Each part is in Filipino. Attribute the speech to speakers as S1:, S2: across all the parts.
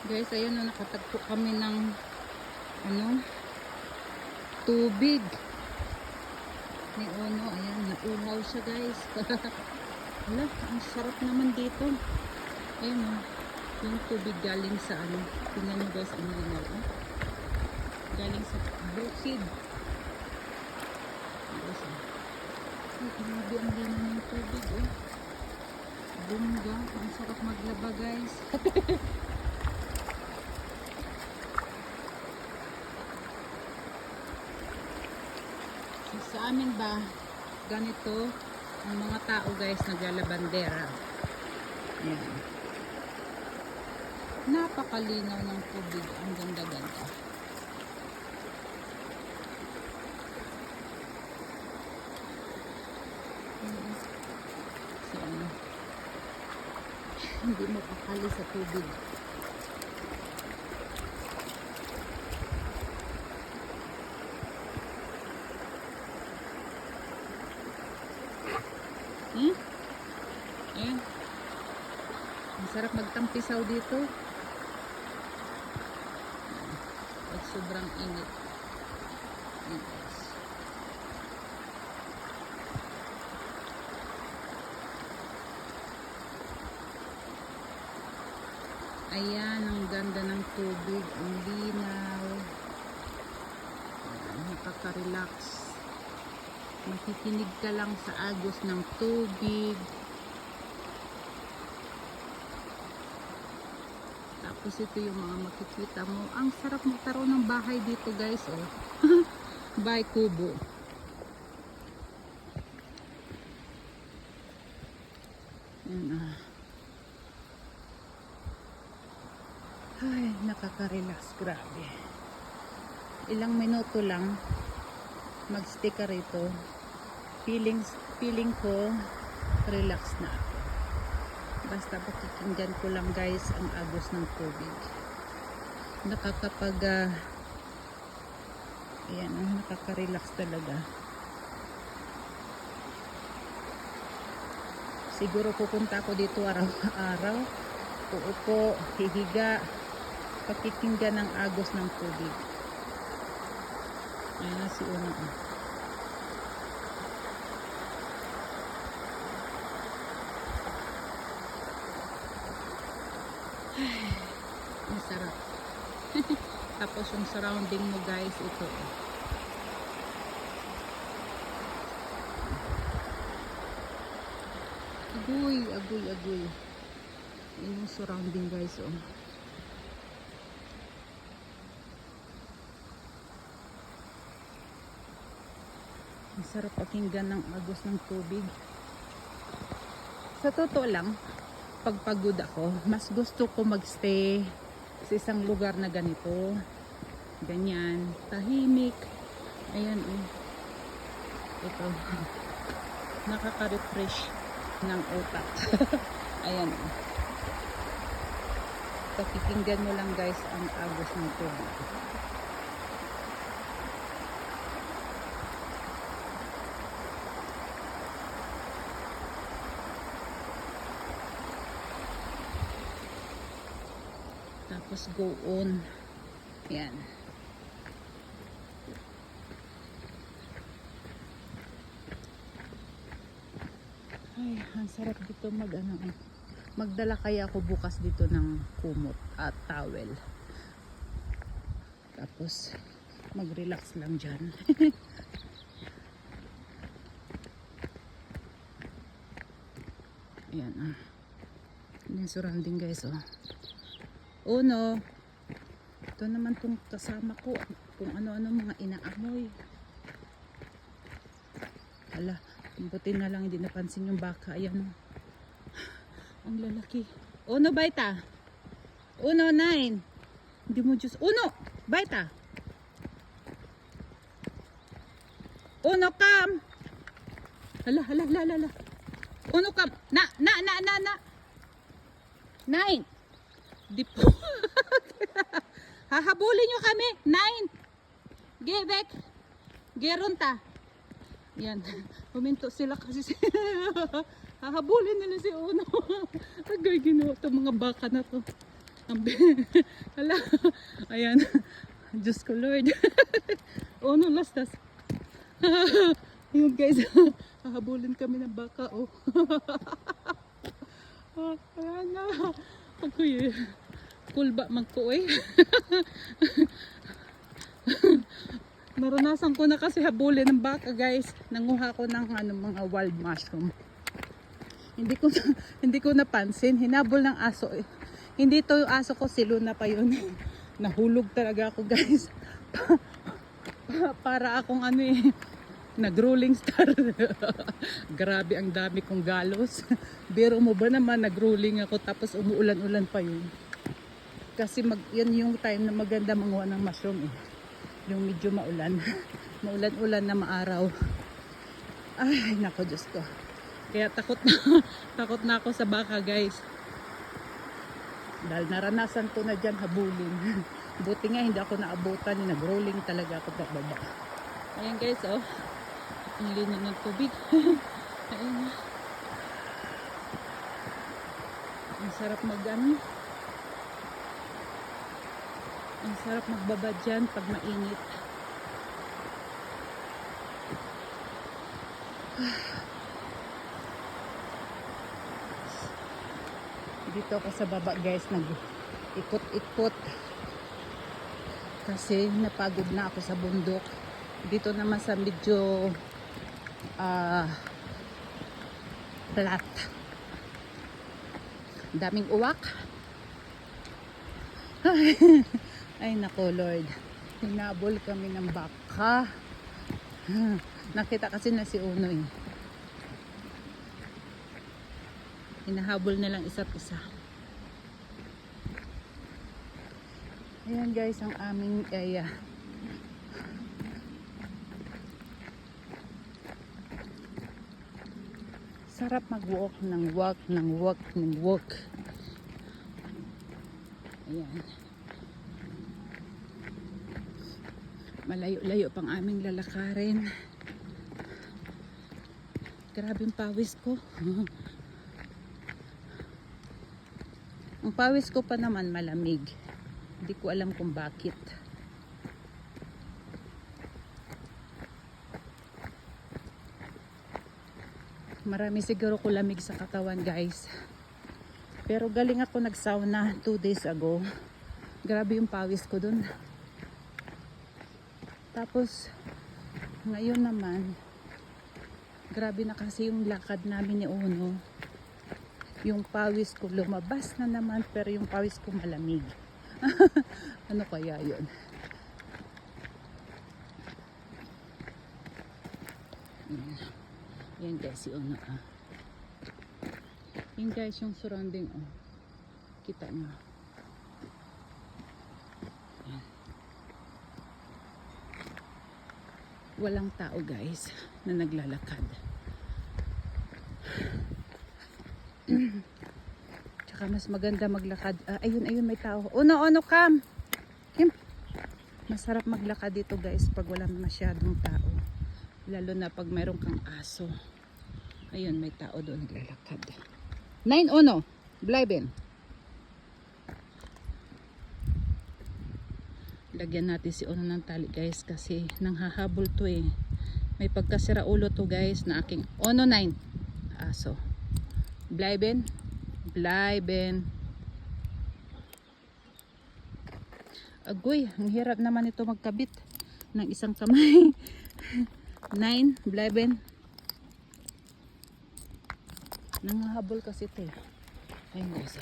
S1: Guys, ayun na, nakatagpo kami ng ano, tubig ni Ono. Ayan, nauhaw siya guys. Hala, ang sarap naman dito. Ayun o, yung tubig galing sa ano, tingnan nyo guys, ang linaw. Galing sa bukid. Ay, grabe ang linaw ng tubig oh. Bungga, ang sarap maglaba guys. Sa amin ba, ganito ang mga tao guys, naglalabandera. Ayan. Napakalinaw ng tubig, ang ganda-ganda. So, hindi mapakali sa tubig. Ayan. Ang sarap magtampisaw dito. Pag sobrang init. Ayan guys. Ayan, ang ganda ng tubig. Ang linaw. Ayan, nakaka-relax. Makikinig ka lang sa agos ng tubig. Tapos ito yung mga makikita mo. Ang sarap magkaroon ng bahay dito guys. Oh. Bahay kubo. Yan ah. Ay, nakaka-relax. Grabe. Ilang minuto lang mag-stay ka rito. Feeling ko relax na ako. Basta pakikinggan ko lang guys ang agos ng tubig. Nakakapag ayan, nakaka-relax talaga. Siguro pupunta ako dito araw-araw. Uupo, hihiga, pakikinggan ang agos ng tubig. Ayan na si Uno. Ang sarap. Tapos yung surrounding mo guys, ito. Agoy. Yung surrounding guys, oh. Ang sarap pakinggan ng agos ng tubig. Sa totoo lang, pag pagod ako, mas gusto ko magstay sa isang lugar na ganito. Ganyan, tahimik. Ayan, oh. Ito. Nakaka-refresh ng utak. Ayan, oh. Pakikinggan mo lang guys ang agos ng tubig. Tapos go on. Yan. Ay, ang sarap dito magdala kaya ako bukas dito ng kumot at towel. Tapos mag-relax lang dyan. Ayan ah. Yung surrounding guys oh. Uno, ito naman tong kasama ko kung ano-ano mga inaamoy. Hala, buti na lang hindi napansin yung baka. Ayan o, ang lalaki. Uno, baita. Uno, 9. Hindi mo Diyos. Uno, baita. Uno, kam. Hala. Uno, kam. Na. 9. Di po. Hahabulin nyo kami. 9. Gebek. Gerunta. Yan. Huminto sila kasi hahabulin nila si Uno. Agay ginawa itong mga baka na to. Hala. Ayan. Diyos ko Lord. Oh no, last. Ayun guys. Hahabulin kami ng baka. Oh. Ayan na. Ako yun. Cool ba magko eh. Naranasan ko na kasi habulin ng baka guys. Nanguha ko ng mga wild mushroom. Hindi ko napansin. Hinabol ng aso eh. Hindi to yung aso ko, si Luna pa yun. Nahulog talaga ako guys. Para akong nag-rolling star. Grabe ang dami kong galos. Biro mo ba naman, nag-rolling ako tapos umuulan-ulan pa yun. Kasi yan yung time na maganda manguha ng mushroom eh. Yung medyo maulan. Maulan-ulan na maaraw. Ay, nako Diyos ko. Kaya takot na ako sa baka guys. Dahil naranasan ko na dyan habulin. Buti nga hindi ako naabutan. Nag-rolling talaga ako pababa. Ayan guys, oh. Ang lino ng tubig. Ayan. Ang sarap ang sarap magbaba dyan pag mainit. Dito ako sa baba guys, nag-ikot-ikot kasi napagod na ako sa bundok. Dito naman sa medyo flat, daming uwak. Ay nako Lord, hinabol kami ng baka. Nakita kasi na si Uno eh. Hinahabol nilang isa't isa. Ayan guys ang aming area. Sarap mag-walk ng walk. Ayan. Malayo-layo pang aming lalakarin. Grabe yung pawis ko. Ang pawis ko pa naman malamig. Hindi ko alam kung bakit. Marami siguro kulamig sa katawan guys. Pero galing ako nag-sauna 2 days ago. Grabe yung pawis ko dun. Tapos ngayon naman grabe na kasi yung lakad namin ni Uno. Yung pawis ko lumabas na naman pero yung pawis ko malamig. Ano kaya yun? Yan guys, si Uno Yan guys yung surrounding kita nyo. Yan. Walang tao guys na naglalakad. Tsaka mas maganda maglakad. Ayun may tao. Uno come. Kim. Masarap maglakad dito guys pag wala masyadong tao. Lalo na pag mayroon kang aso. Ayun may tao doon naglalakad. 9 Uno. Bleiben. Lagyan natin si Uno ng tali guys kasi nanghahabol to eh. May pagkasira ulo to guys na aking Uno 9 aso. Bleiben. Agoy, ang hirap naman ito magkabit ng isang kamay. 9, bleiben. Nanghahabol kasi ito eh. Ayun guys.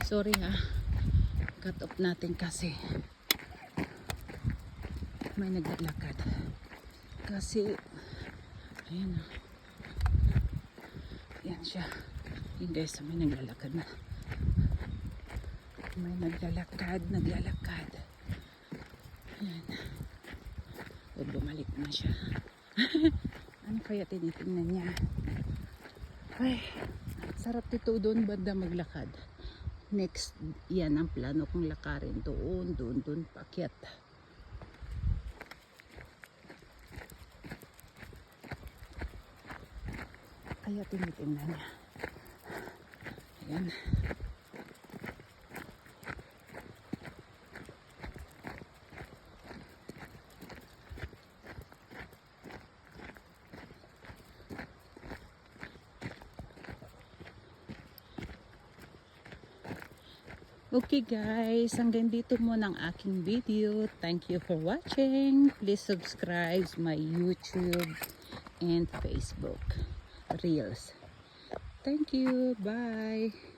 S1: Sorry ha. Cut off natin kasi may naglalakad. Kasi ayun. Yan siya. Yun guys, may naglalakad na. May naglalakad. Ayan. O, bumalik na siya. Ano kaya tinitingnan niya? Ay, sarap dito doon banda maglakad. Next, yan ang plano kong lakarin. Doon, paakyat. Kaya tinitingnan niya. Ayan. Okay guys, hanggang dito muna ang aking video. Thank you for watching. Please subscribe my YouTube and Facebook Reels. Thank you. Bye.